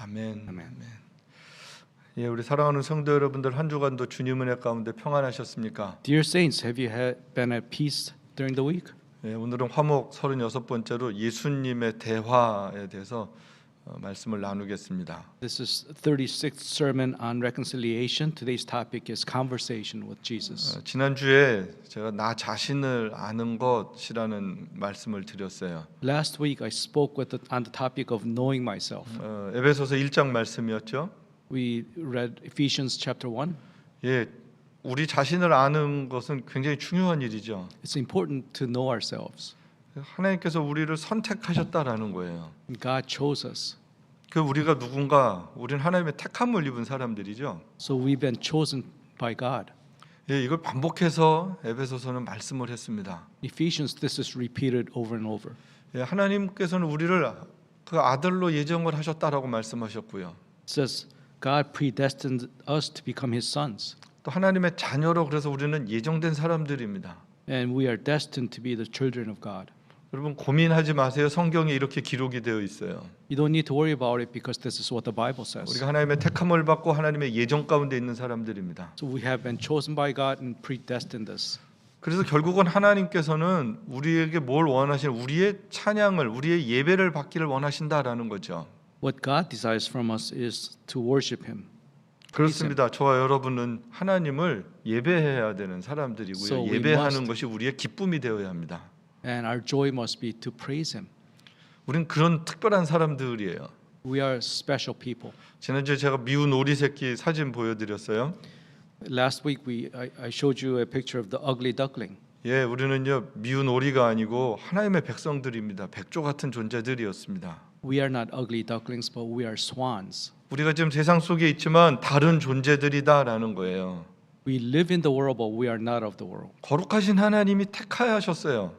아멘. 아멘. 예, 우리 사랑하는 성도 여러분들 한 주간도 주님 은혜 가운데 평안하셨습니까? Dear saints, have you been at peace during the week? 예, 오늘은 화목 36번째로 예수님의 대화에 대해서 말씀을 나누겠습니다. This is 36th sermon on reconciliation. Today's topic is conversation with Jesus. 지난주에 제가 나 자신을 아는 것이라는 말씀을 드렸어요. Last week I spoke on the topic of knowing myself. 에베소서 1장 말씀이었죠. We read Ephesians chapter 1. 예, 우리 자신을 아는 것은 굉장히 중요한 일이죠. It's important to know ourselves. 하나님께서 우리를 선택하셨다라는 거예요. God chose us. 그 우리가 누군가, 우리는 하나님의 택함을 입은 사람들이죠. So we've been chosen by God. 예, 이걸 반복해서 에베소서는 말씀을 했습니다. Ephesians, this is repeated over and over. 예, 하나님께서는 우리를 그 아들로 예정을 하셨다라고 말씀하셨고요. It says God predestined us to become His sons, 또 하나님의 자녀로 그래서 우리는 예정된 사람들입니다. and we are destined to be the children of God. 여러분 고민하지 마세요. 성경에 이렇게 기록이 되어 있어요. You don't need to worry about it because this is what the Bible says. 우리가 하나님의 택함을 받고 하나님의 예정 가운데 있는 사람들입니다. So we have been chosen by God and predestined us. 그래서 결국은 하나님께서는 우리에게 뭘 원하시는 우리의 찬양을 우리의 예배를 받기를 원하신다라는 거죠. What God desires from us is to worship Him. 그렇습니다. 저와 여러분은 하나님을 예배해야 되는 사람들이고요. So we 예배하는 must- 것이 우리의 기쁨이 되어야 합니다. And our joy must be to praise Him. 우린 그런 특별한 사람들이에요. We are special people. 지난주에 제가 미운 오리 새끼 사진 보여드렸어요. Last week I showed you a picture of the ugly duckling. 예, 우리는요 미운 오리가 아니고 하나님의 백성들입니다. 백조 같은 존재들이었습니다. We are not ugly ducklings, but we are swans. 우리가 지금 세상 속에 있지만 다른 존재들이다라는 거예요. We live in the world, but we are not of the world. 거룩하신 하나님이 택하셨어요.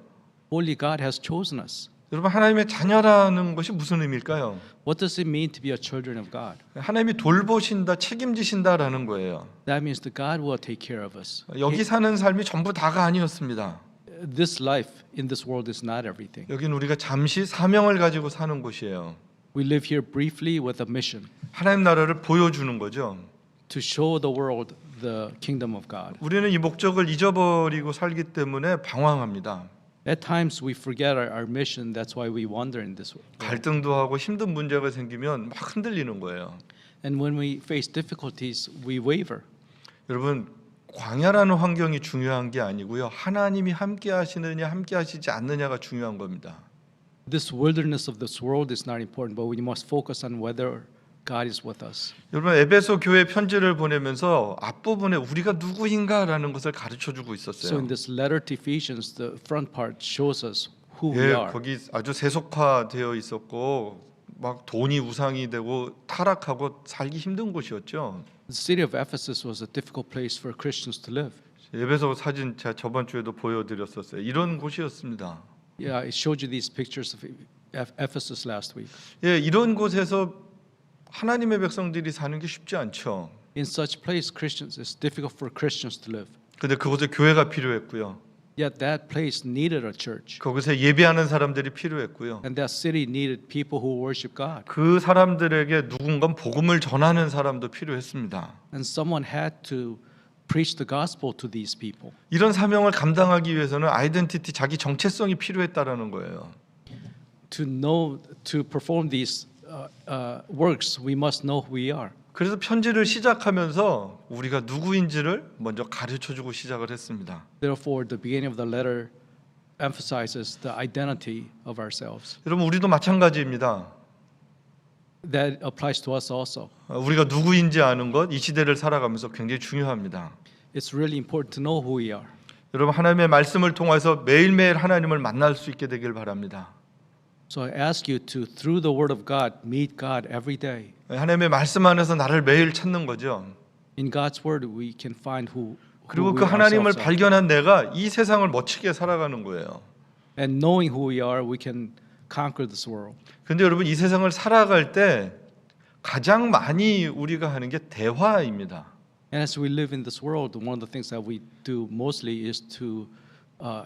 Only God has chosen us. 여러분 하나님의 자녀라는 것이 무슨 의미일까요? What does it mean to be a children of God? 하나님이 돌보신다, 책임지신다라는 거예요. That means that God will take care of us. 여기 사는 삶이 전부 다가 아니었습니다. This life in this world is not everything. 여긴 우리가 잠시 사명을 가지고 사는 곳이에요. We live here briefly with a mission 하나님 나라를 보여주는 거죠. to show the world the kingdom of God. 우리는 이 목적을 잊어버리고 살기 때문에 방황합니다. At times we forget our mission. That's why we wander in this world. 갈등도 하고 힘든 문제가 생기면 막 흔들리는 거예요. And when we face difficulties, we waver. 여러분 광야라는 환경이 중요한 게 아니고요. 하나님이 함께 하시느냐 함께 하시지 않느냐가 중요한 겁니다. This wilderness of this world is not important, but we must focus on whether God is with us. 여러분 에베소 교회 편지를 보내면서 앞부분에 우리가 누구인가라는 것을 가르쳐주고 So 있었어요. in this letter to Ephesians, the front part shows us who we 예, are. 거기 아주 세속화되어 있었고 막 돈이 우상이 되고 타락하고 살기 힘든 곳이었죠. The city of Ephesus was a difficult place for Christians to live. 에베소 사진 제가 저번 주에도 보여드렸었어요. 이런 곳이었습니다. Yeah, I showed you these pictures of Ephesus last week. 예, 이런 곳에서 하나님의 백성들이 사는 게 쉽지 않죠. In such place, Christians, it's difficult for Christians to live. 근데 그곳에 교회가 필요했고요. Yet that place needed a church, 거기서 예배하는 사람들이 필요했고요. and that city needed people who worship God. 그 사람들에게 누군가 복음을 전하는 사람도 필요했습니다. And someone had to preach the gospel to these people. 이런 사명을 감당하기 위해서는 아이덴티티, 자기 정체성이 필요했다라는 거예요. To perform these works, we must know who we are. 그래서 편지를 시작하면서 우리가 누구인지를 먼저 가르쳐주고 시작을 했습니다. Therefore, the beginning of the letter emphasizes the identity of ourselves. 여러분 우리도 마찬가지입니다. That applies to us also. 우리가 누구인지 아는 것, 이 시대를 살아가면서 굉장히 중요합니다. It's really important to know who we are. 여러분 하나님의 말씀을 통해서 매일매일 하나님을 만날 수 있게 되길 바랍니다. So I ask you to, through the Word of God, meet God every day. 하나님의 말씀 안에서 나를 매일 찾는 거죠. In God's Word, we can find who 그리고 we 그 하나님을 ourselves are. 발견한 내가 이 세상을 멋지게 살아가는 거예요. And knowing who we are, we can conquer this world. 근데 여러분 이 세상을 살아갈 때 가장 많이 우리가 하는 게 대화입니다. And as we live in this world, one of the things that we do mostly is to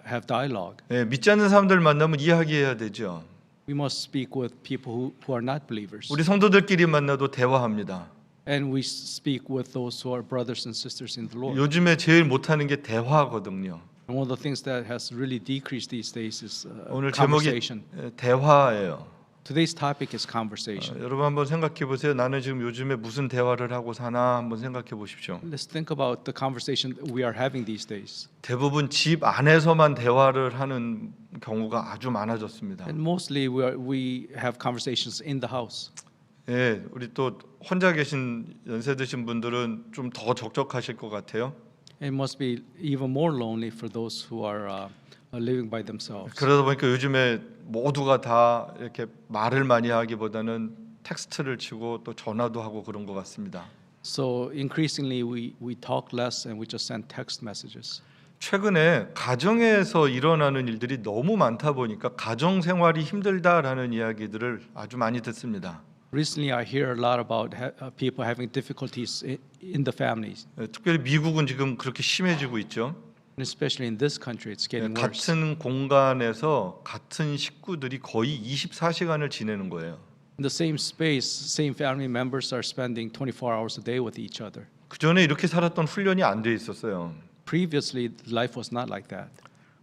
have dialogue. 예, 믿지 않는 사람들 만나면 이야기해야 되죠. We must speak with people who are not believers. 우리 성도들끼리 만나도 대화합니다. And we speak with those who are brothers and sisters in the Lord. 요즘에 제일 못하는 게 대화거든요. And one of the things that has really decreased these days is 오늘 제목이 conversation. 대화예요. Today's topic is conversation. 여러분 한번 생각해 보세요. 나는 지금 요즘에 무슨 대화를 하고 사나 한번 생각해 보십시오. Let's think about the conversation that we are having these days. 대부분 집 안에서만 대화를 하는 경우가 아주 많아졌습니다. And mostly we have conversations in the house. 예, 우리 또 혼자 계신 연세 드신 분들은 좀 더 적적하실 것 같아요. It must be even more lonely for those who are living by themselves. 그러다 보니까 요즘에 모두가 다 이렇게 말을 많이 하기보다는 텍스트를 치고 또 전화도 하고 그런 것 같습니다. So increasingly we talk less and we just send text messages. 최근에 가정에서 일어나는 일들이 너무 많다 보니까 가정 생활이 힘들다라는 이야기들을 아주 많이 듣습니다. Recently, I hear a lot about people having difficulties in the families, 특별히 미국은 지금 그렇게 심해지고 있죠. and especially in this country, it's getting worse. 같은 공간에서 같은 식구들이 거의 24시간을 지내는 거예요. In the same space, same family members are spending 24 hours a day with each other. 그 전에 이렇게 살았던 훈련이 안 돼 있었어요. Previously, life was not like that.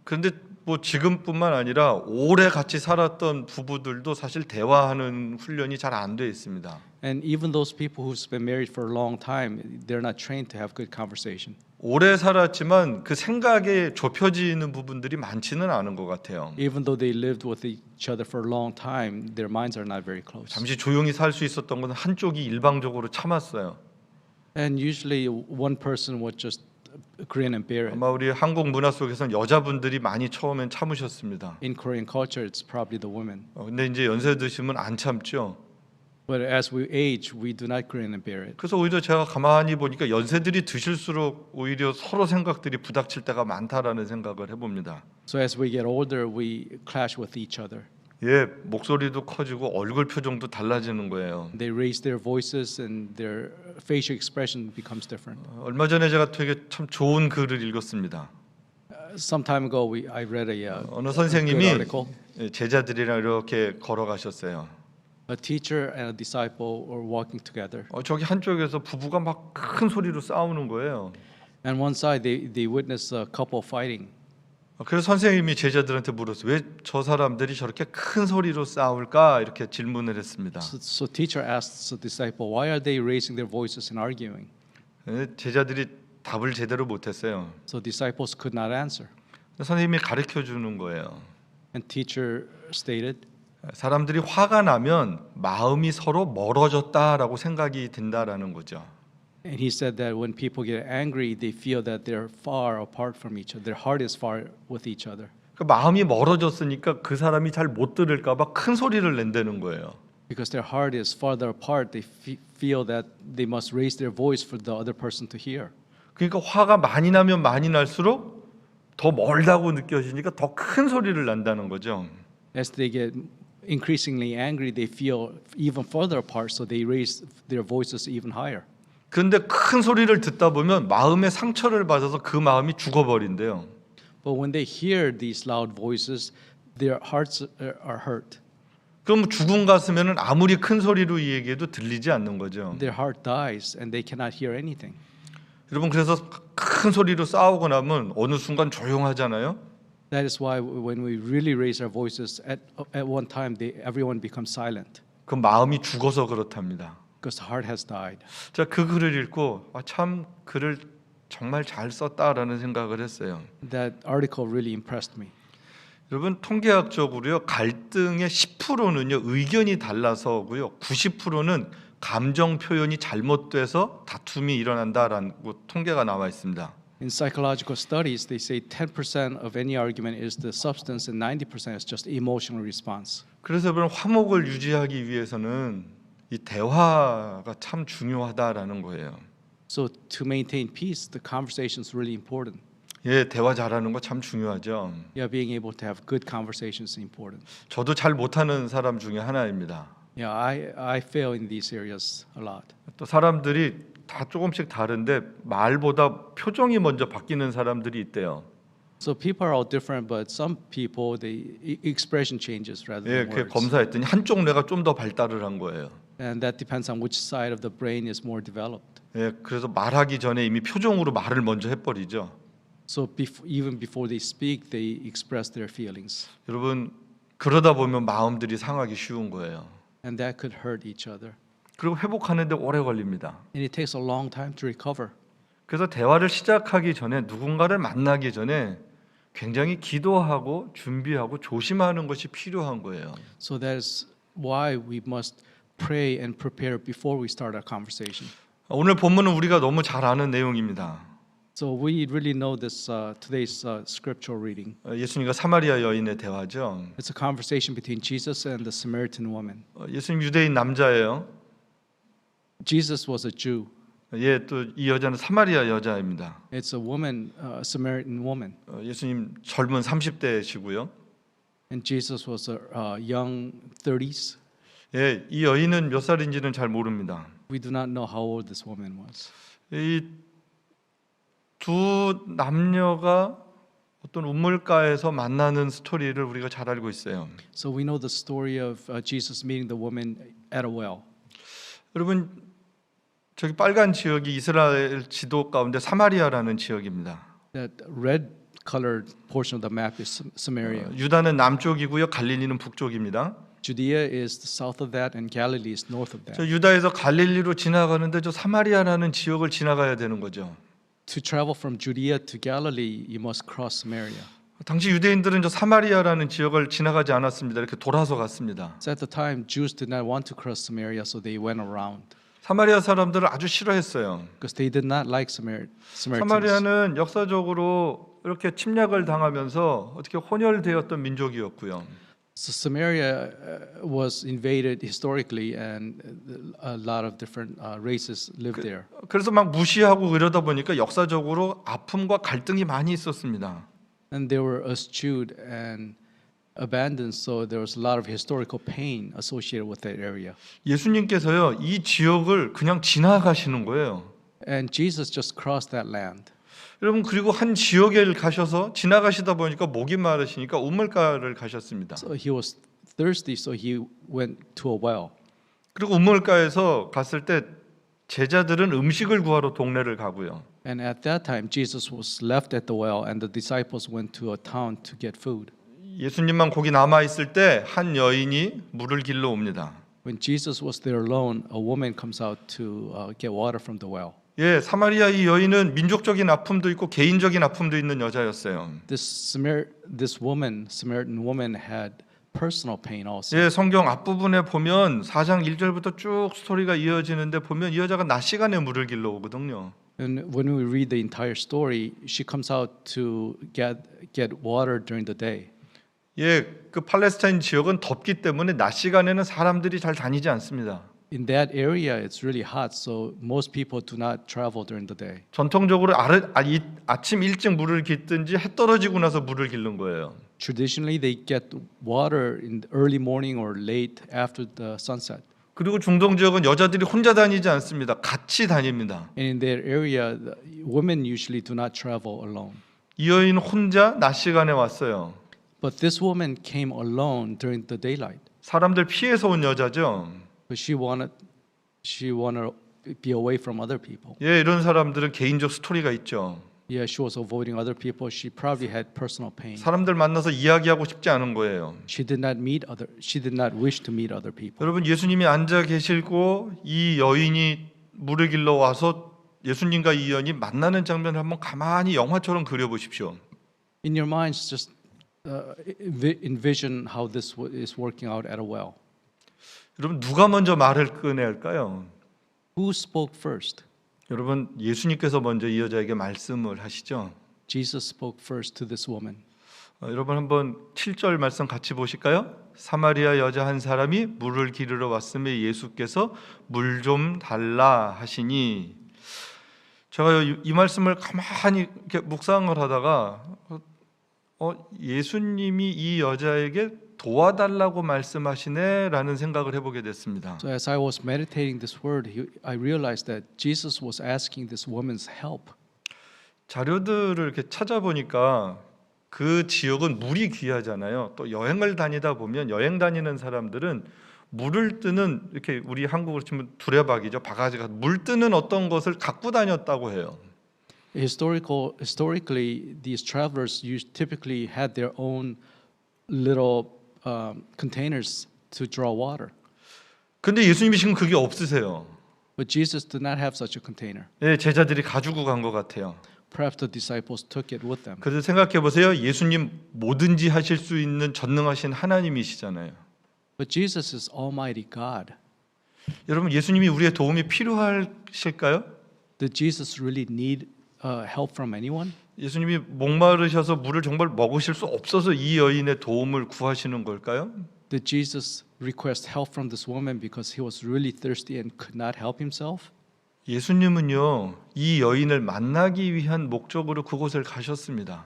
그런데 뭐 지금뿐만 아니라 오래 같이 살았던 부부들도 사실 대화하는 훈련이 잘 안 돼 있습니다. And even those people who've been married for a long time, they're not trained to have good conversation. 오래 살았지만 그 생각에 좁혀지는 부분들이 많지는 않은 것 같아요. Even though they lived with each other for a long time, their minds are not very close. 잠시 조용히 살 수 있었던 건 한쪽이 일방적으로 참았어요. And usually, one person would just grin and bear it. 아마 우리 한국 문화 속에서는 여자분들이 많이 처음엔 참으셨습니다. In Korean culture, it's probably the women. 근데 이제 연세 드시면 안 참죠. But as we age, we do not grin and bear it. 그래서 오히려 제가 가만히 보니까 연세들이 드실수록 오히려 서로 생각들이 부닥칠 때가 많다라는 생각을 해봅니다. So as we get older, we clash with each other. 예, 목소리도 커지고 얼굴 표정도 달라지는 거예요. They raise their voices and their facial expression becomes different. 얼마 전에 제가 되게 참 좋은 글을 읽었습니다. Some time ago, I read a 어느 good 선생님이 article. 제자들이랑 이렇게 걸어가셨어요. A teacher and a disciple were walking together. 저기 한쪽에서 부부가 막 큰 소리로 싸우는 거예요. And one side, they witnessed a couple fighting. 그래서 선생님이 제자들한테 물었어요. 왜 저 사람들이 저렇게 큰 소리로 싸울까? 이렇게 질문을 했습니다. So teacher asked the disciple, why are they raising their voices and arguing? 제자들이 답을 제대로 못했어요. So disciples could not answer. 선생님이 가르쳐 주는 거예요. And teacher stated, 사람들이 화가 나면 마음이 서로 멀어졌다라고 생각이 든다라는 거죠. and he said that when people get angry, they feel that they're far apart from each other. Their heart is far with each other. 그 마음이 멀어졌으니까 그 사람이 잘 못 들을까봐 큰 소리를 낸다는 거예요. Because their heart is farther apart, they feel that they must raise their voice for the other person to hear. 그러니까 화가 많이 나면 많이 날수록 더 멀다고 느껴지니까 더 큰 소리를 낸다는 거죠. As they get increasingly angry, they feel even further apart, so they raise their voices even higher. 그런데 큰 소리를 듣다 보면 마음에 상처를 받아서 그 마음이 죽어버린대요. But when they hear these loud voices, their hearts are hurt. 그럼 죽은 가슴에는 아무리 큰 소리로 얘기해도 들리지 않는 거죠. Their heart dies and they cannot hear anything. 여러분 그래서 큰 소리로 싸우고 나면 어느 순간 조용하잖아요. That is why when we really raise our voices at one time, everyone becomes silent 그 마음이 죽어서 그렇답니다. because the heart has died. 제가 그 글을 읽고 참 글을 정말 잘 썼다라는 생각을 했어요. That article really impressed me. 여러분 통계학적으로요 갈등의 10%는요 의견이 달라서고요 90%는 감정 표현이 잘못돼서 다툼이 일어난다라는 통계가 나와 있습니다. In psychological studies, they say 10% of any argument is the substance and 90% is just emotional response. 그래서 여러분 화목을 유지하기 위해서는 이 대화가 참 중요하다라는 거예요. So to maintain peace, the conversation is really important. 예, 대화 잘하는 거 참 중요하죠. Yeah, being able to have good conversations is important. 저도 잘 못하는 사람 중에 하나입니다. Yeah, I fail in these areas a lot. 또 사람들이 다 조금씩 다른데 말보다 표정이 먼저 바뀌는 사람들이 있대요. So people are all different, but some people the expression changes rather 예, than 그 words. 검사했더니 한쪽 뇌가 좀 더 발달을 한 거예요. And that depends on which side of the brain is more developed. 예, 그래서 말하기 전에 이미 표정으로 말을 먼저 해버리죠. So even before they speak, they express their feelings, 여러분 그러다 보면 마음들이 상하기 쉬운 거예요. and that could hurt each other. 그리고 회복하는데 오래 걸립니다. And it takes a long time to recover. 그래서 대화를 시작하기 전에 누군가를 만나기 전에 굉장히 기도하고 준비하고 조심하는 것이 필요한 거예요. So that is why we must pray and prepare before we start our conversation. 오늘 본문은 우리가 너무 잘 아는 내용입니다. So we really know this today's scriptural reading. 예수님과 사마리아 여인의 대화죠. It's a conversation between Jesus and the Samaritan woman. 예수님 유대인 남자예요. Jesus was a Jew. 예, 또 이 여자는 사마리아 여자입니다. It's a woman, Samaritan woman, 예수님 젊은 30대시고요. and Jesus was a young 30s. 예, 이 여인은 몇 살인지는 잘 모릅니다. We do not know how old this woman was. 이 두 남녀가 어떤 우물가에서 만나는 스토리를 우리가 잘 알고 있어요. So we know the story of Jesus meeting the woman at a well. 여러분 저기 빨간 지역이 이스라엘 지도 가운데 사마리아라는 지역입니다. That red-colored portion of the map is Samaria. 유다는 남쪽이고요, 갈릴리는 북쪽입니다. Judea is the south of that, and Galilee is north of that. 저 유다에서 갈릴리로 지나가는데 저 사마리아라는 지역을 지나가야 되는 거죠. To travel from Judea to Galilee, you must cross Samaria. 당시 유대인들은 저 사마리아라는 지역을 지나가지 않았습니다. 이렇게 돌아서 갔습니다. So at the time, Jews did not want to cross Samaria, so they went around 사마리아 사람들을 아주 싫어했어요. because they did not like Samaritans. 사마리아는 역사적으로 이렇게 침략을 당하면서 어떻게 혼혈되었던 민족이었고요. So Samaria was invaded historically, and a lot of different races lived there. 그래서 막 무시하고 이러다 보니까 역사적으로 아픔과 갈등이 많이 있었습니다. And they were eschewed and abandoned, so there was a lot of historical pain associated with that area. 예수님께서요 이 지역을 그냥 지나가시는 거예요. And Jesus just crossed that land. 여러분 그리고 한 지역에 가셔서 지나가시다 보니까 목이 마르시니까 우물가를 가셨습니다. So he was thirsty, so he went to a well. 그리고 우물가에서 갔을 때 제자들은 음식을 구하러 동네를 가고요. And at that time, Jesus was left at the well, and the disciples went to a town to get food. 예수님만 거기 남아 있을 때 한 여인이 물을 길러 옵니다. When Jesus was there alone, a woman comes out to get water from the well. 예, 사마리아 이 여인은 민족적인 아픔도 있고 개인적인 아픔도 있는 여자였어요. This woman, Samaritan woman, had personal pain also. 예, 성경 앞부분에 보면 4장 1절부터 쭉 스토리가 이어지는데 보면 이 여자가 낮 시간에 물을 길러 오거든요. And when we read the entire story, she comes out to get water during the day. 예, 그 팔레스타인 지역은 덥기 때문에 낮 시간에는 사람들이 잘 다니지 않습니다. In that area, it's really hot, so most people do not travel during the day. 전통적으로 아침 일찍 물을 깃든지 해 떨어지고 나서 물을 길른 거예요. Traditionally, they get water in the early morning or late after the sunset. 그리고 중동 지역은 여자들이 혼자 다니지 않습니다. 같이 다닙니다. And in that area, the women usually do not travel alone. 이 여인 혼자 낮 시간에 왔어요. But this woman came alone during the daylight. 사람들 피해서 온 여자죠. But she wanted to be away from other people. 예, 이런 사람들은 개인적 스토리가 있죠. Yeah, she was avoiding other people. She probably had personal pain. 사람들 만나서 이야기하고 싶지 않은 거예요. She did not wish to meet other people. 여러분 예수님이 앉아 계시고 이 여인이 물을 길러 와서 예수님과 이 여인이 만나는 장면을 한번 가만히 영화처럼 그려 보십시오. In your minds, just envision how this is working out at a well. 여러분 누가 먼저 말을 꺼낼까요? Who spoke first? 여러분 예수님께서 먼저 이 여자에게 말씀을 하시죠. Jesus spoke first to this woman. 여러분 한번 7절 말씀 같이 보실까요? 사마리아 여자 한 사람이 물을 기르러 왔음에 예수께서 물 좀 달라 하시니 제가 이 말씀을 가만히 이렇게 묵상을 하다가 예수님이 이 여자에게 도와달라고 말씀하시네라는 생각을 해보게 됐습니다. So as I was meditating this word, I realized that Jesus was asking this woman's help. 자료들을 이렇게 찾아보니까 그 지역은 물이 귀하잖아요. 또 여행을 다니다 보면 여행 다니는 사람들은 물을 뜨는 이렇게 우리 한국으로 치면 두레박이죠. 바가지가 물 뜨는 어떤 것을 갖고 다녔다고 해요. Historically, these travelers typically had their own little containers to draw water. 근데 예수님이 지금 그게 없으세요. But Jesus did not have such a container. 예, 제자들이 가지고 간 것 같아요. Perhaps the disciples took it with them. 그래서 생각해 보세요. 예수님 뭐든지 하실 수 있는 전능하신 하나님이시잖아요. But Jesus is Almighty God. 여러분, 예수님이 우리의 도움이 필요하실까요? Did Jesus really need help from anyone? 예수님이 목마르셔서 물을 정말 먹으실 수 없어서 이 여인의 도움을 구하시는 걸까요? Did Jesus request help from this woman because he was really thirsty and could not help himself? 예수님은요, 이 여인을 만나기 위한 목적으로 그곳을 가셨습니다.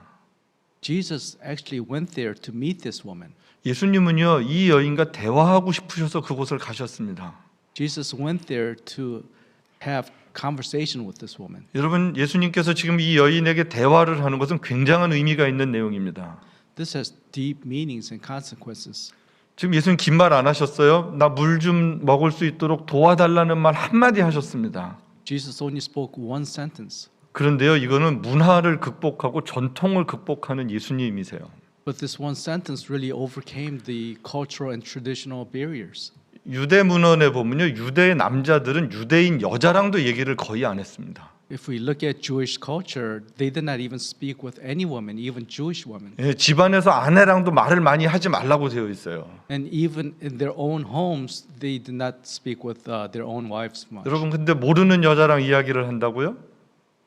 Jesus actually went there to meet this woman. 예수님은요, 이 여인과 대화하고 싶으셔서 그곳을 가셨습니다. Jesus went there to have conversation with this woman. 여러분, 예수님께서 지금 이 여인에게 대화를 하는 것은 굉장한 의미가 있는 내용입니다. This has deep meanings and consequences. 지금 예수님 긴 말 안 하셨어요? 나 물 좀 먹을 수 있도록 도와달라는 말 한마디 하셨습니다. Jesus only spoke one sentence. 그런데요, 이거는 문화를 극복하고 전통을 극복하는 예수님이세요. But this one sentence really overcame the cultural and traditional barriers. 유대 문헌에 보면요, 유대의 남자들은 유대인 여자랑도 얘기를 거의 안 했습니다. If we look at Jewish culture, they did not even speak with any woman, even Jewish women. 예, 집안에서 아내랑도 말을 많이 하지 말라고 되어 있어요. And even in their own homes, they did not speak with their own wives much. 여러분, 근데 모르는 여자랑 이야기를 한다고요?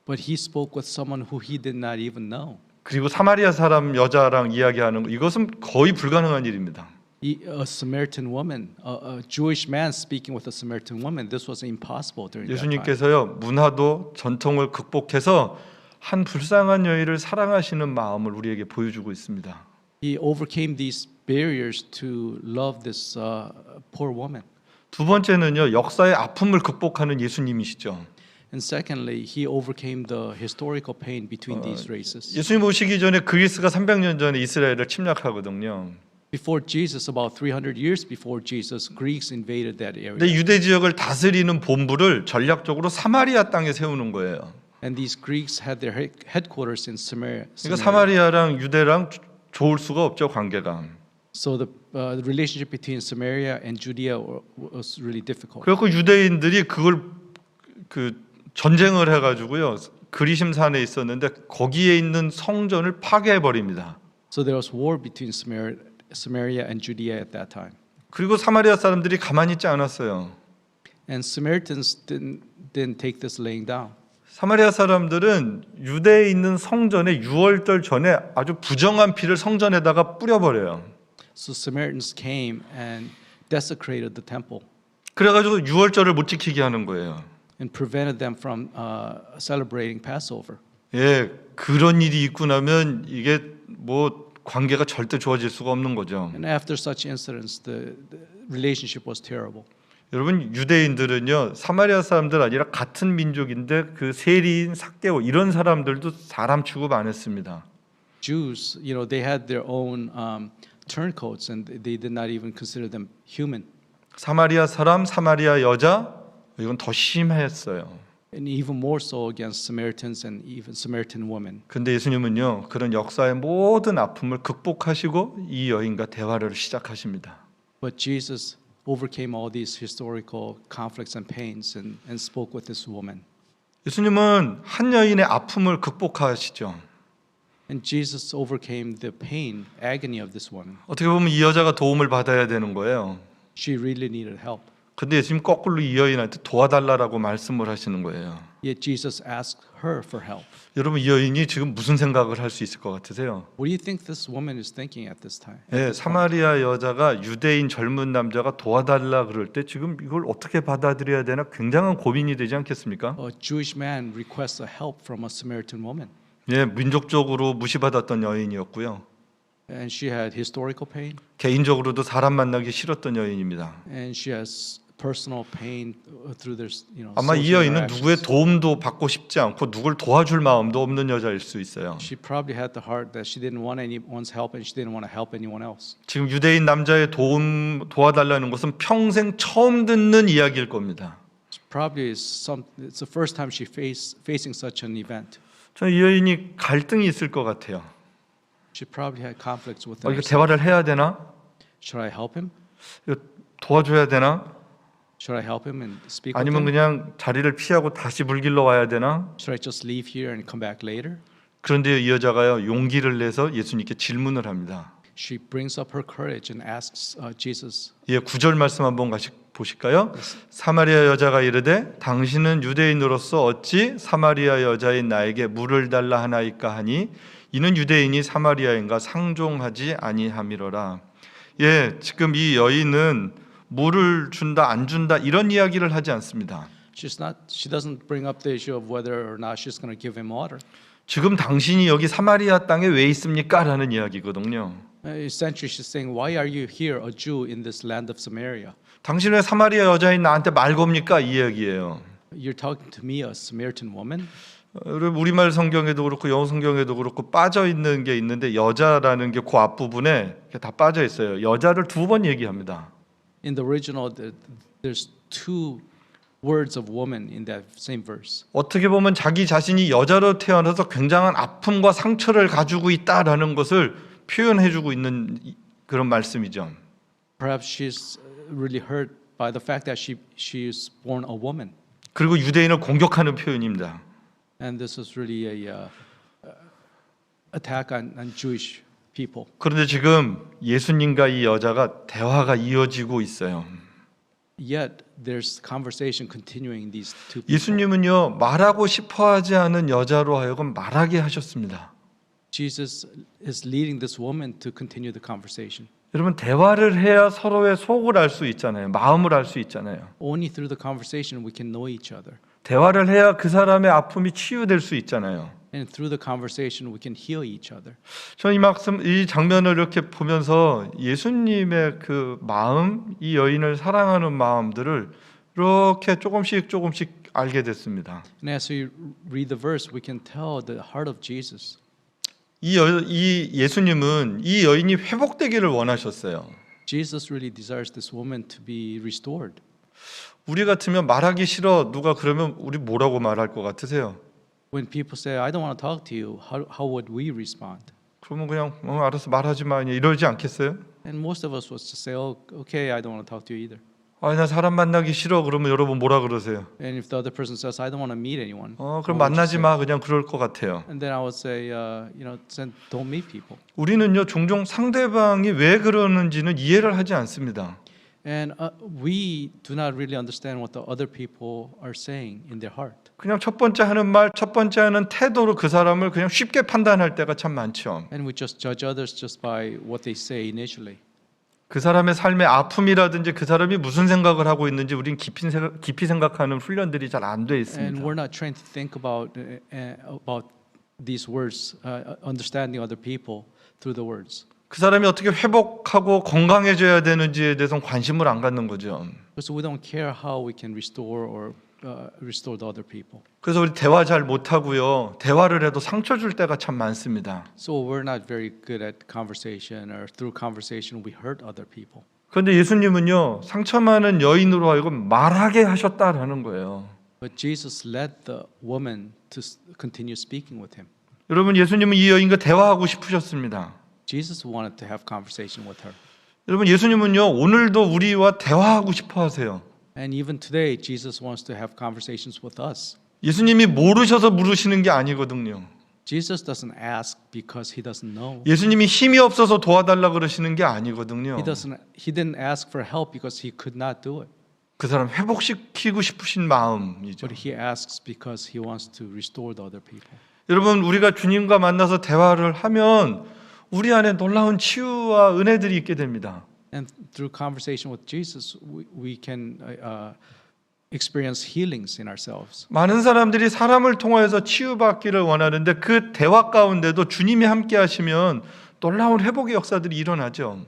But he spoke with someone who he did not even know. 그리고 사마리아 사람 여자랑 이야기하는 거, 이것은 거의 불가능한 일입니다. A Samaritan woman, a Jewish man speaking with a Samaritan woman, this was impossible during that time. 예수님께서요, 문화도 전통을 극복해서 한 불쌍한 여인을 사랑하시는 마음을 우리에게 보여주고 있습니다. He overcame these barriers to love this poor woman. 두 번째는요, 역사의 아픔을 극복하는 예수님이시죠. And secondly, he overcame the historical pain between these races. 예수님 오시기 전에 그리스가 300년 전에 이스라엘을 침략하거든요. Before Jesus, about 300 years before Jesus, Greeks invaded that 근데 area. 유대 지역을 다스리는 본부를 전략적으로 사마리아 땅에 세우는 거예요. And these Greeks had their headquarters in Samaria. 그러니까 사마리아랑 유대랑 좋을 수가 없죠, 관계가. So the relationship between Samaria and Judea was really difficult. 그래서 유대인들이 그걸 전쟁을 해가지고요, 그리심산에 있었는데 거기에 있는 성전을 파괴해 버립니다. So there was war between Samaria and Judea at that time. 그리고 사마리아 사람들이 가만히 있지 않았어요. And Samaritans didn't take this laying down. 사마리아 사람들은 유대에 있는 성전에 유월절 전에 아주 부정한 피를 성전에다가 뿌려버려요. So Samaritans came and desecrated the temple 그래가지고 유월절을 못 지키게 하는 거예요. and prevented them from celebrating Passover. 예, 그런 일이 있고 나면 이게 뭐 관계가 절대 좋아질 수가 없는 거죠. And after such incidents, the relationship was terrible. 여러분, 유대인들은요, 사마리아 사람들 아니라 같은 민족인데 그 세리인 삭개오 이런 사람들도 사람 취급 안 했습니다. Jews, they had their own turncoats, and they did not even consider them human. 사마리아 사람, 사마리아 여자 이건 더 심했어요. And even more so against Samaritans and even Samaritan women. 근데 예수님은요, 그런 역사의 모든 아픔을 극복하시고 이 여인과 대화를 시작하십니다. But Jesus overcame all these historical conflicts and pains and spoke with this woman. 예수님은 한 여인의 아픔을 극복하시죠. And Jesus overcame the pain, agony of this woman. 어떻게 보면 이 여자가 도움을 받아야 되는 거예요. She really needed help. 근데 예수님 거꾸로 이 여인한테 도와달라고 말씀을 하시는 거예요. Yet Jesus asked her for help. 여러분, 이 여인이 지금 무슨 생각을 할 수 있을 것 같으세요? What do you think this woman is thinking at this time? 예, 사마리아 여자가 유대인 젊은 남자가 도와달라 그럴 때 지금 이걸 어떻게 받아들여야 되나 굉장한 고민이 되지 않겠습니까? A Jewish man requests a help from a Samaritan woman. 예, 민족적으로 무시받았던 여인이었고요. And she had historical pain, 개인적으로도 사람 만나기 싫었던 여인입니다. and she has personal pain through their, 아마 이 social 여인은 누구의 interactions. 도움도 받고 싶지 않고 누굴 도와줄 마음도 없는 여자일 수 있어요. She probably had the heart that she didn't want anyone's help and she didn't want to help anyone else. 지금 유대인 남자의 도와달라는 것은 평생 처음 듣는 이야기일 겁니다. Probably it's the first time facing such an event. 저는 이 여인이 갈등이 있을 것 같아요. She probably had conflicts with 이거 herself. 대화를 해야 되나? Should I help him? 이거 도와줘야 되나? Should I help him and speak with 아니면 him? 그냥 자리를 피하고 다시 물 길러 와야 되나? Should I just leave here and come back later? 그런데 이 여자가요 용기를 내서 예수님께 질문을 합니다. She brings up her courage and asks Jesus. 예, 9절 말씀 한번 같이 보실까요? 사마리아 여자가 이르되 당신은 유대인으로서 어찌 사마리아 여자인 나에게 물을 달라 하나이까 하니 이는 유대인이 사마리아인과 상종하지 아니함이로라. 예, 지금 이 여인은 물을 준다 안 준다 이런 이야기를 하지 않습니다. She doesn't bring up the issue of whether or not she's going to give him water. 지금 당신이 여기 사마리아 땅에 왜 있습니까? 라는 이야기거든요. Essentially, she's saying, "Why are you here, a Jew, in this land of Samaria? 당신 왜 사마리아 여자인 나한테 말 겁니까? 이 이야기예요. You're talking to me, a Samaritan woman." 여러분 우리말 성경에도 그렇고 영어 성경에도 그렇고 빠져 있는 게 있는데 여자라는 게 그 앞부분에 다 빠져 있어요. 여자를 두 번 얘기합니다. In the original, there's two words of woman in that same verse. 어떻게 보면 자기 자신이 여자로 태어나서 굉장한 아픔과 상처를 가지고 있다라는 것을 표현해주고 있는 그런 말씀이죠. Perhaps she's really hurt by the fact that she is born a woman, 그리고 유대인을 공격하는 표현입니다. and this is really a attack on Jewish people. 그런데 지금 예수님과 이 여자가 대화가 이어지고 있어요. Yet there's conversation continuing these two people. 예수님은요 말하고 싶어하지 않은 여자로 하여금 말하게 하셨습니다. Jesus is leading this woman to continue the conversation. 여러분 대화를 해야 서로의 속을 알 수 있잖아요. 마음을 알 수 있잖아요. Only through the conversation we can know each other. 대화를 해야 그 사람의 아픔이 치유될 수 있잖아요. And through the conversation we can heal each other. 저는 이 장면을 이렇게 보면서 예수님의 그 마음, 이 여인을 사랑하는 마음들을 이렇게 조금씩 알게 됐습니다. And as we read the verse, we can tell the heart of Jesus. 이 예수님은 이 여인이 회복되기를 원하셨어요. Jesus really desires this woman to be restored. 우리 같으면 말하기 싫어 누가 그러면 우리 뭐라고 말할 것 같으세요? When people say, "I don't want to talk to you," how would we respond? 그러면 그냥 알아서 말하지 마 이러지 않겠어요? And most of us would just say, "Oh, okay, I don't want to talk to you either." 나 사람 만나기 싫어 그러면 여러분 뭐라 그러세요? And if the other person says, "I don't want to meet anyone," 그럼 what would you 만나지 say? 마 그냥 그럴 것 같아요. And then I would say, then don't meet people. 우리는요 종종 상대방이 왜 그러는지는 이해를 하지 않습니다. And we do not really understand what the other people are saying in their heart. 그냥 첫 번째 하는 말, 첫 번째 하는 태도로 그 사람을 그냥 쉽게 판단할 때가 참 많죠. And we just judge others just by what they say initially. 그 사람의 삶의 아픔이라든지 그 사람이 무슨 생각을 하고 있는지 우린 깊이 생각하는 훈련들이 잘 안 돼 And 있습니다. we're not trained to think about these words, understanding other people through the words. 그 사람이 어떻게 회복하고 건강해져야 되는지에 대해서는 관심을 안 갖는 거죠. So we don't care how we can restore or restore the other people. 그래서 우리 대화 잘 못하고요. 대화를 해도 상처 줄 때가 참 많습니다. So we're not very good at conversation, or through conversation we hurt other people. 그런데 예수님은요. 상처 많은 여인으로 하여금 말하게 하셨다라는 거예요. But Jesus led the woman to continue speaking with him. 여러분 예수님은 이 여인과 대화하고 싶으셨습니다. Jesus wanted to have conversation with her. 여러분 예수님은요. 오늘도 우리와 대화하고 싶어 하세요. And even today, Jesus wants to have conversations with us. 예수님이 모르셔서 물으시는 게 아니거든요. Jesus doesn't ask because he doesn't know. 예수님이 힘이 없어서 도와달라 그러시는 게 아니거든요. He didn't ask for help because he could not do it. 그 사람 회복시키고 싶으신 마음이죠. But he asks because he wants to restore the other people. 여러분 우리가 주님과 만나서 대화를 하면 우리 안에 놀라운 치유와 은혜들이 있게 됩니다. And through conversation with Jesus, we can experience healings in ourselves. 많은 사람들이 사람을 통하여서 치유받기를 원하는데 그 대화 가운데도 주님이 함께 하시면 놀라운 회복의 역사들이 일어나죠.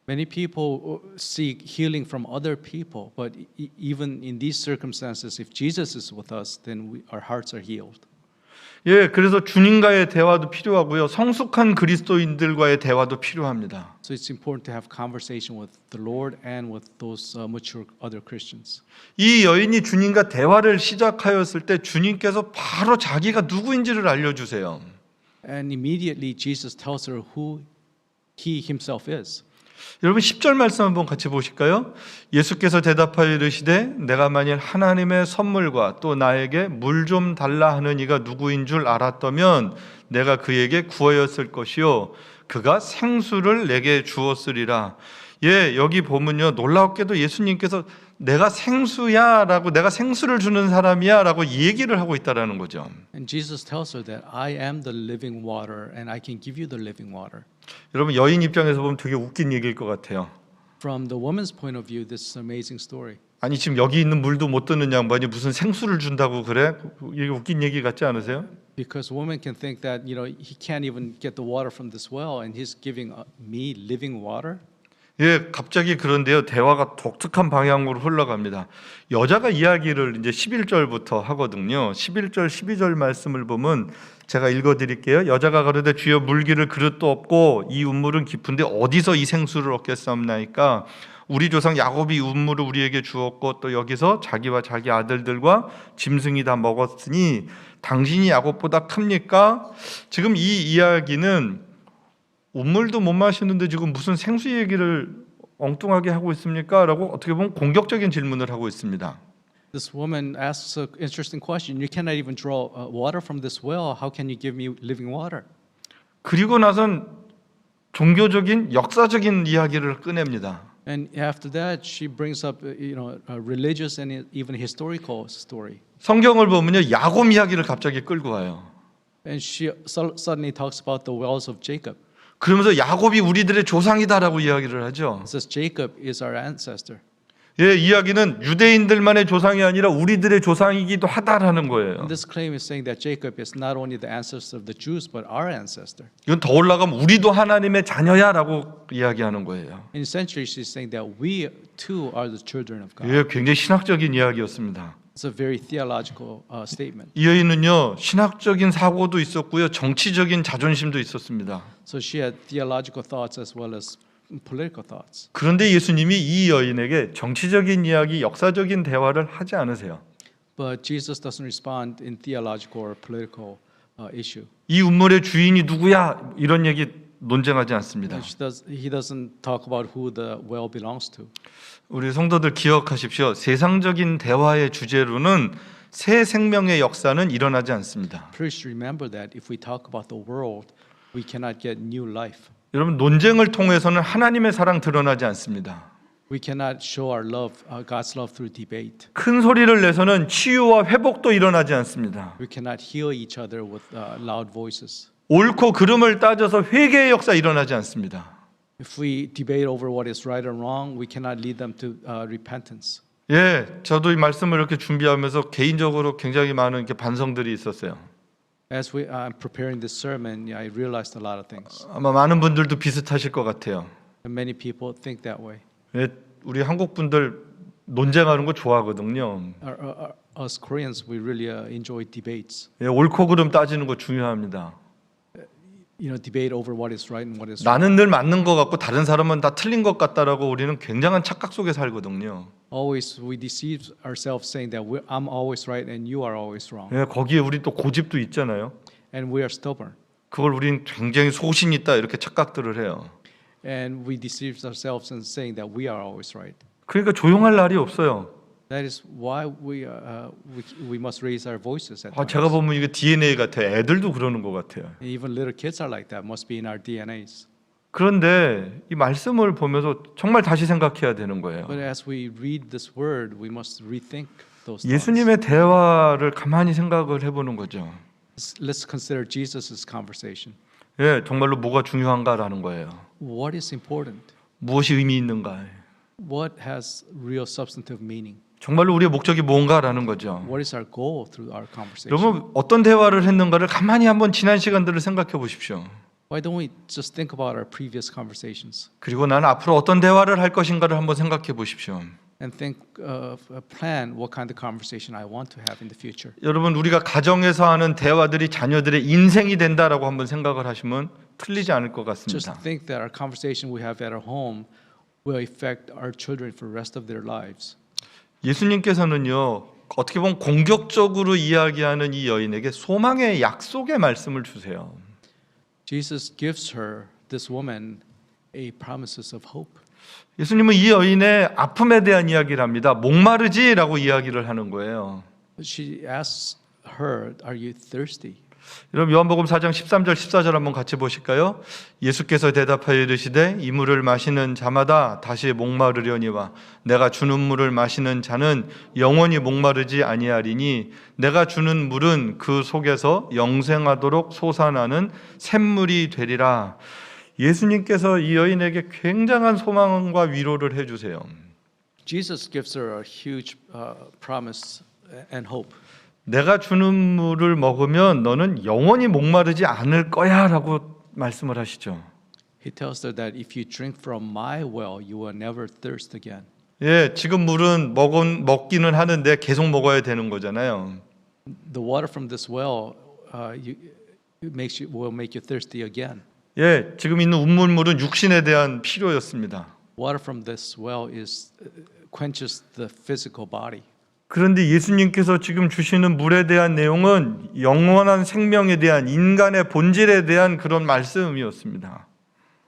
Many people seek healing from other people, but even in these circumstances, if Jesus is with us, then our hearts are healed. 예, 그래서 주님과의 대화도 필요하고요. 성숙한 그리스도인들과의 대화도 필요합니다. So it's important to have conversation with the Lord and with those mature other Christians. 이 여인이 주님과 대화를 시작하였을 때 주님께서 바로 자기가 누구인지를 알려주세요. And immediately Jesus tells her who he himself is. 여러분 10절 말씀 한번 같이 보실까요? 예수께서 대답하여 이르시되 내가 만일 하나님의 선물과 또 나에게 물 좀 달라 하는 이가 누구인 줄 알았다면 내가 그에게 구하였을 것이요 그가 생수를 내게 주었으리라. 예, 여기 보면요 놀랍게도 예수님께서 내가 생수야라고 내가 생수를 주는 사람이야라고 얘기를 하고 있다라는 거죠. And Jesus tells her that I am the living water and I can give you the living water. 여러분 여인 입장에서 보면 되게 웃긴 얘기일 것 같아요. From the woman's point of view, this is an amazing story. 아니 지금 여기 있는 물도 못 듣는 양반이 무슨 생수를 준다고 그래? 이게 웃긴 얘기 같지 않으세요? Because women can think that he can't even get the water from this well, and he's giving me living water. 예, 갑자기 그런데요. 대화가 독특한 방향으로 흘러갑니다. 여자가 이야기를 이제 11절부터 하거든요. 11절, 12절 말씀을 보면 제가 읽어드릴게요. 여자가 가로되 주여 물기를 그릇도 없고 이 운물은 깊은데 어디서 이 생수를 얻겠사옵나이까? 우리 조상 야곱이 운물을 우리에게 주었고 또 여기서 자기와 자기 아들들과 짐승이 다 먹었으니 당신이 야곱보다 큽니까? 지금 이 이야기는 운물도 못 마시는데 지금 무슨 생수 얘기를 엉뚱하게 하고 있습니까? 라고 어떻게 보면 공격적인 질문을 하고 있습니다. This woman asks an interesting question. You cannot even draw water from this well. How can you give me living water? 그리고 나선 종교적인 역사적인 이야기를 꺼냅니다. And after that, she brings up, a religious and even historical story. 성경을 보면요, 야곱 이야기를 갑자기 끌고 와요. And she suddenly talks about the wells of Jacob. 그러면서 야곱이 우리들의 조상이다라고 이야기를 하죠. It says Jacob is our ancestor. 예, 이야기는 유대인들만의 조상이 아니라 우리들의 조상이기도 하다라는 거예요. And this claim is saying that Jacob is not only the ancestor of the Jews, but our ancestor. 이건 더 올라가면 우리도 하나님의 자녀야라고 이야기하는 거예요. And essentially, she's saying that we too are the children of God. 예, 굉장히 신학적인 이야기였습니다. It's a very theological statement. 이 여인은요 신학적인 사고도 있었고요 정치적인 자존심도 있었습니다. So she had theological thoughts as well as political thoughts. 그런데 예수님이 이 여인에게 정치적인 이야기, 역사적인 대화를 하지 않으세요. But Jesus doesn't respond in theological or political issue. 이 운물의 주인이 누구야? 이런 얘기 논쟁하지 않습니다. He doesn't talk about who the well belongs to. 우리 성도들 기억하십시오. 세상적인 대화의 주제로는 새 생명의 역사는 일어나지 않습니다. Please remember that if we talk about the world, we cannot get new life. 여러분 논쟁을 통해서는 하나님의 사랑 드러나지 않습니다. We cannot show our love, God's love through debate. 큰 소리를 내서는 치유와 회복도 일어나지 않습니다. We cannot heal each other with loud voices. 옳고 그름을 따져서 회개의 역사 일어나지 않습니다. If we debate over what is right or wrong, we cannot lead them to repentance. 예, 저도 이 말씀을 이렇게 준비하면서 개인적으로 굉장히 많은 이렇게 반성들이 있었어요. As I'm preparing this sermon, I realized a lot of things. 아마 많은 분들도 비슷하실 것 같아요. And many people think that way. 예, 우리 한국 분들 논쟁하는 거 좋아하거든요. Us Koreans, we really enjoy debates. 예, 옳고 그름 따지는 거 중요합니다. Debate over what is right and what is wrong. 나는 늘 맞는 것 같고 다른 사람은 다 틀린 것 같다라고 우리는 굉장한 착각 속에 살거든요. Always we deceive ourselves saying that I'm always right and you are always wrong. 예, 거기에 우리 또 고집도 있잖아요. And we are stubborn. 그걸 우리는 굉장히 소신 있다 이렇게 착각들을 해요. And we deceive ourselves in saying that we are always right. 그러니까 조용할 날이 없어요. That is why we must raise our voices at times. 제가 보면 이게 DNA 같아요. 애들도 그러는 것 같아요. Even little kids are like that. Must be in our DNAs. 그런데 이 말씀을 보면서 정말 다시 생각해야 되는 거예요. But as we read this word, we must rethink those thoughts. 예수님의 대화를 가만히 생각을 해보는 거죠. Let's consider Jesus's conversation. 예, 정말로 뭐가 중요한가라는 거예요. What is important? 무엇이 의미 있는가? What has real substantive meaning? 정말로 우리의 목적이 뭔가라는 거죠. What is our goal through our conversation? 여러분 어떤 대화를 했는가를 가만히 한번 지난 시간들을 생각해 보십시오. Why don't we just think about our previous conversations 그리고 나는 앞으로 어떤 대화를 할 것인가를 한번 생각해 보십시오. and think of a plan what kind of conversation I want to have in the future? 여러분, 우리가 가정에서 하는 대화들이 자녀들의 인생이 된다라고 한번 생각을 하시면 틀리지 않을 것 Just 같습니다. think that our conversation we have at our home will affect our children for the rest of their lives. 예수님께서는요, 어떻게 보면 공격적으로 이야기하는 이 여인에게 소망의 약속의 말씀을 주세요. Jesus gives her, this woman, a promises of hope. 예수님은 이 여인의 아픔에 대한 이야기를 합니다. 목마르지라고 이야기를 하는 거예요. She asks her, "Are you thirsty?" 여러분, 요한복음 4장 13절 14절 한번 같이 보실까요? 예수께서 대답하여 이르시되 이 물을 마시는 자마다 다시 목마르려니와 내가 주는 물을 마시는 자는 영원히 목마르지 아니하리니 내가 주는 물은 그 속에서 영생하도록 솟아나는 샘물이 되리라. 예수님께서 이 여인에게 굉장한 소망과 위로를 해주세요. Jesus gives her a huge promise and hope. 내가 주는 물을 먹으면 너는 영원히 목마르지 않을 거야 라고 말씀을 하시죠. He tells her that if you drink from my well, you will never thirst again. 예, 지금 물은 먹기는 하는데 계속 먹어야 되는 거잖아요. The water from this well will make you thirsty again. 예, 지금 있는 운물물은 육신에 대한 필요였습니다. Water from this well quenches the physical body. 그런데 예수님께서 지금 주시는 물에 대한 내용은 영원한 생명에 대한 인간의 본질에 대한 그런 말씀이었습니다.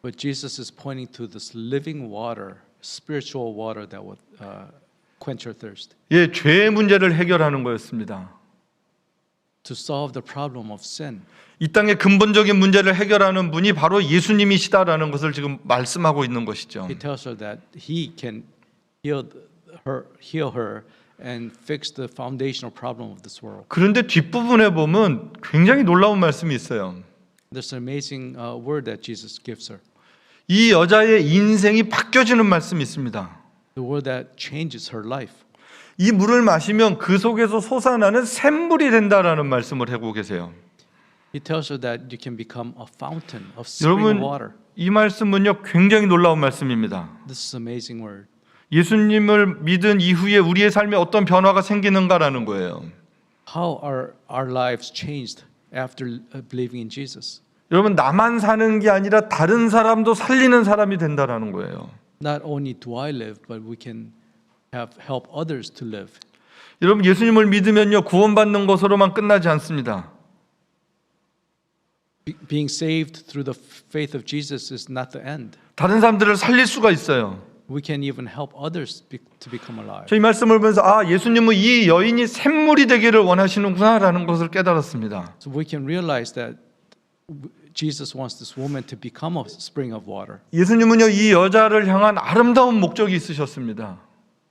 But Jesus is pointing to this living water, spiritual water that would quench your thirst. 예, 죄의 문제를 해결하는 거였습니다. To solve the problem of sin. 이 땅의 근본적인 문제를 해결하는 분이 바로 예수님이시다라는 것을 지금 말씀하고 있는 것이죠. He tells her that he can heal her and fix the foundational problem of this world. 그런데 뒷부분에 보면 굉장히 놀라운 말씀이 있어요. There's an amazing word that Jesus gives her. 이 여자의 인생이 바뀌어지는 말씀이 있습니다. The word that changes her life. 이 물을 마시면 그 속에서 솟아나는 샘물이 된다라는 말씀을 하고 계세요. He tells her that you can become a fountain of spring 여러분, of water. 이 말씀은요 굉장히 놀라운 말씀입니다. This is an amazing word. 예수님을 믿은 이후에 우리의 삶에 어떤 변화가 생기는가라는 거예요. How are our lives changed after believing in Jesus? 여러분, 나만 사는 게 아니라 다른 사람도 살리는 사람이 된다라는 거예요. Not only do I live, but we can help others to live. 여러분, 예수님을 믿으면요 구원받는 것으로만 끝나지 않습니다. Being saved through the faith of Jesus is not the end. 다른 사람들을 살릴 수가 있어요. We can even help others to become alive. 저 이 말씀을 보면서 예수님은 이 여인이 샘물이 되기를 원하시는구나라는 것을 깨달았습니다. So we can realize that Jesus wants this woman to become a spring of water. 예수님은요 이 여자를 향한 아름다운 목적이 있으셨습니다.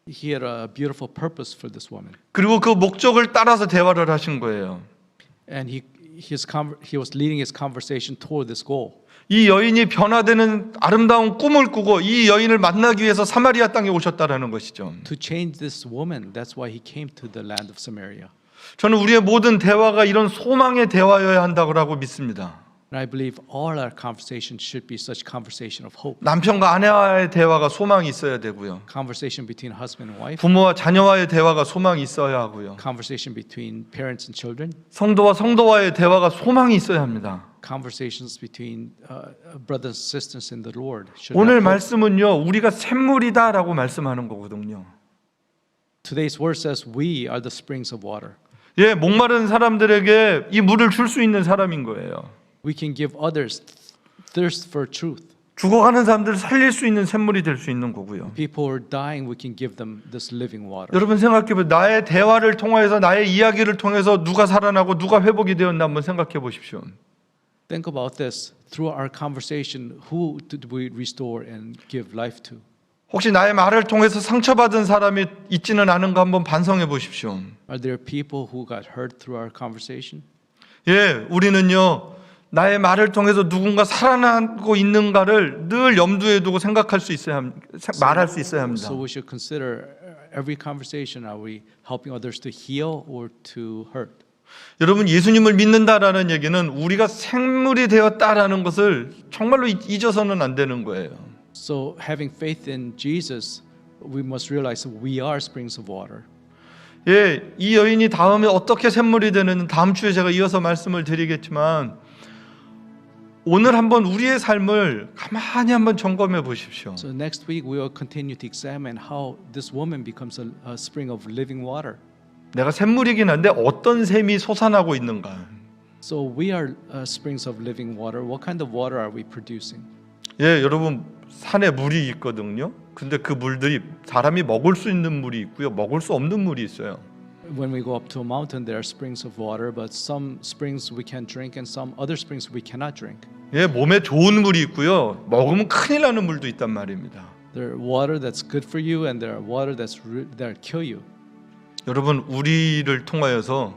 He had a beautiful purpose for this woman. 그리고 그 목적을 따라서 대화를 하신 거예요. And he was leading his conversation toward this goal. 이 여인이 변화되는 아름다운 꿈을 꾸고 이 여인을 만나기 위해서 사마리아 땅에 오셨다라는 것이죠. To change this woman, that's why he came to the land of Samaria. 저는 우리의 모든 대화가 이런 소망의 대화여야 한다고 믿습니다. And I believe all our conversations should be such conversation of hope. 남편과 아내와의 대화가 소망이 있어야 되고요. Conversation between husband and wife. 부모와 자녀와의 대화가 소망이 있어야 하고요. Conversation between parents and children. 성도와 성도와의 대화가 소망이 있어야 합니다. Conversations between brothers and sisters in the Lord. 오늘 말씀은요 우리가 샘물이다라고 말씀하는 거거든요. Today's word says we are the springs of water. 예, 목마른 사람들에게 이 물을 줄 수 있는 사람인 거예요. We can give others thirst for truth. 죽어가는 사람들을 살릴 수 있는 샘물이 될 수 있는 거고요. People who are dying, we can give them this living water. 여러분 생각해보세요. 나의 대화를 통해서 나의 이야기를 통해서 누가 살아나고 누가 회복이 되었나 한번 생각해 보십시오. Think about this. Through our conversation, who did we restore and give life to? 혹시 나의 말을 통해서 상처받은 사람이 있지는 않은가 한번 반성해 보십시오. Are there people who got hurt through our conversation? 예, 우리는요 나의 말을 통해서 누군가 살아나고 있는가를 늘 염두에 두고 생각할 수 있어야 합니다. 말할 수 있어야 합니다. So we should consider every conversation. Are we helping others to heal or to hurt? 여러분, 예수님을 믿는다라는 얘기는 우리가 생물이 되었다라는 것을 정말로 잊어서는 안 되는 거예요. So having faith in Jesus, we must realize we are springs of water. 예, 이 여인이 다음에 어떻게 샘물이 되는 다음 주에 제가 이어서 말씀을 드리겠지만 오늘 한번 우리의 삶을 가만히 한번 점검해 보십시오. So next week we will continue to examine how this woman becomes a spring of living water. 내가 샘물이긴 한데 어떤 샘이 솟아나고 있는가? So we are springs of living water. What kind of water are we producing? 예, 여러분 산에 물이 있거든요. 근데 그 물들이 사람이 먹을 수 있는 물이 있고요, 먹을 수 없는 물이 있어요. When we go up to a mountain, there are springs of water, but some springs we can drink and some other springs we cannot drink. 예, 몸에 좋은 물이 있고요, 먹으면 큰일 나는 물도 있단 말입니다. There are water that's good for you, and there are water that kill you. 여러분, 우리를 통하여서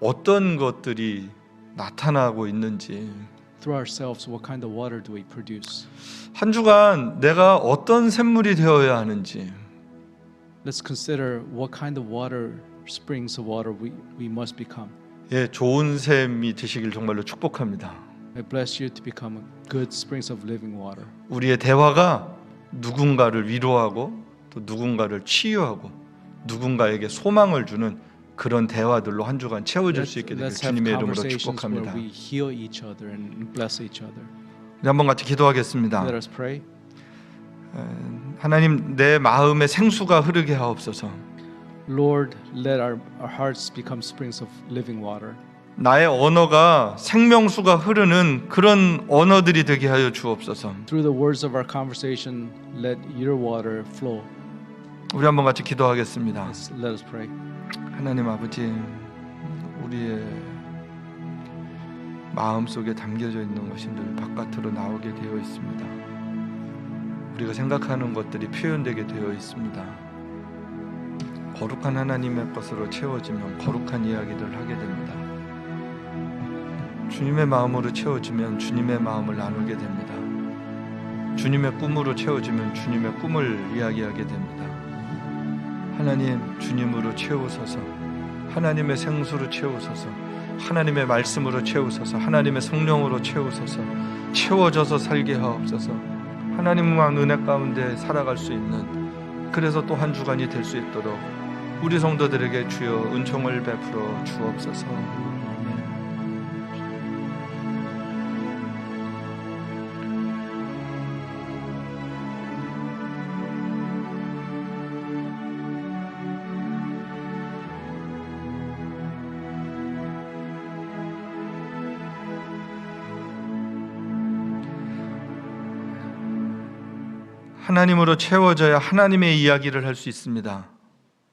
어떤 것들이 나타나고 있는지 Through ourselves, what kind of water do we produce? 한 주간 내가 어떤 샘물이 되어야 하는지 Let's consider what kind of water, springs of water we must become. 예, 좋은 샘이 되시길 정말로 축복합니다. I bless you to become good springs of living water. 우리의 대화가 누군가를 위로하고 또 누군가를 치유하고 누군가에게 소망을 주는 그런 대화들로 한 주간 채워질 수 있게 되길 Let's have 주님의 이름으로 conversations where 축복합니다. we heal each other and bless each other. 우리 한번 같이 기도하겠습니다. Let us pray. 하나님, 내 마음에 생수가 흐르게 하옵소서. Lord, let our hearts become springs of living water. 나의 언어가 생명수가 흐르는 그런 언어들이 되게 하여 주옵소서. Through the words of our conversation, let your water flow. 우리 한번 같이 기도하겠습니다. Let us pray. 하나님 아버지, 우리의 마음속에 담겨져 있는 것들 바깥으로 나오게 되어 있습니다. 우리가 생각하는 것들이 표현되게 되어 있습니다. 거룩한 하나님의 것으로 채워지면 거룩한 이야기를 하게 됩니다. 주님의 마음으로 채워지면 주님의 마음을 나누게 됩니다. 주님의 꿈으로 채워지면 주님의 꿈을 이야기하게 됩니다. 하나님, 주님으로 채우소서. 하나님의 생수로 채우소서. 하나님의 말씀으로 채우소서. 하나님의 성령으로 채우소서. 채워져서 살게 하옵소서. 하나님만 은혜 가운데 살아갈 수 있는, 그래서 또 한 주간이 될 수 있도록 우리 성도들에게 주여 은총을 베풀어 주옵소서. 하나님으로 채워져야 하나님의 이야기를 할 수 있습니다.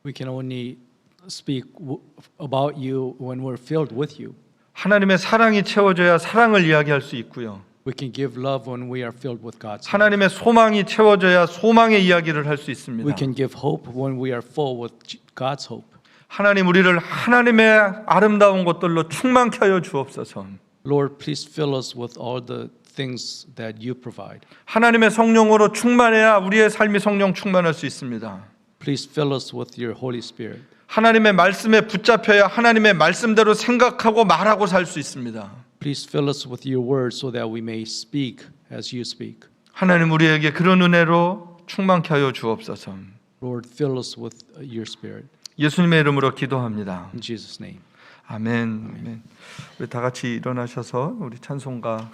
We can only speak about you when we're filled with you. 하나님의 사랑이 채워져야 사랑을 이야기할 수 있고요. We can give love when we are filled with God's love. 하나님의 소망이 채워져야 소망의 이야기를 할 수 있습니다. We can give hope when we are full with God's hope. 하나님, 우리를 하나님의 아름다운 것들로 충만케 하여 주옵소서. Lord, please fill us with all the things that you provide. 하나님의 성령으로 충만해야 우리의 삶이 성령 충만할 수 있습니다. Please fill us with your Holy Spirit. 하나님의 말씀에 붙잡혀야 하나님의 말씀대로 생각하고 말하고 살 수 있습니다. Please fill us with your word so that we may speak as you speak. 하나님, 우리에게 그런 은혜로 충만케 하여 주옵소서. Lord, fill us with your spirit. 예수님의 이름으로 기도합니다. In Jesus' name. 아멘. 아멘. 우리 다 같이 일어나셔서 우리 찬송가